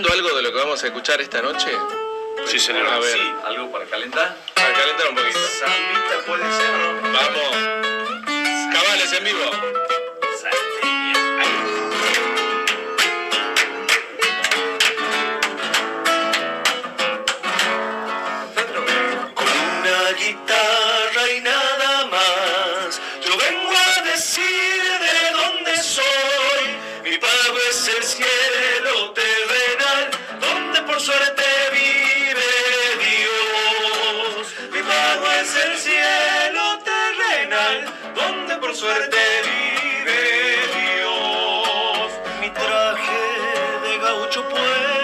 preparando algo de lo que vamos a escuchar esta noche? Sí, señor. A ver. Sí, algo para calentar. Para calentar un poquito. Sambita puede ser, ¿no? Vamos. Cabales en vivo. Salteña. Ay. Con una guitarra y nada más, yo vengo a decir de dónde soy. Mi pago es el cielo terrenal, donde por suerte vive Dios. Mi pago es el cielo terrenal, donde por suerte vive Dios. Mi traje de gaucho pues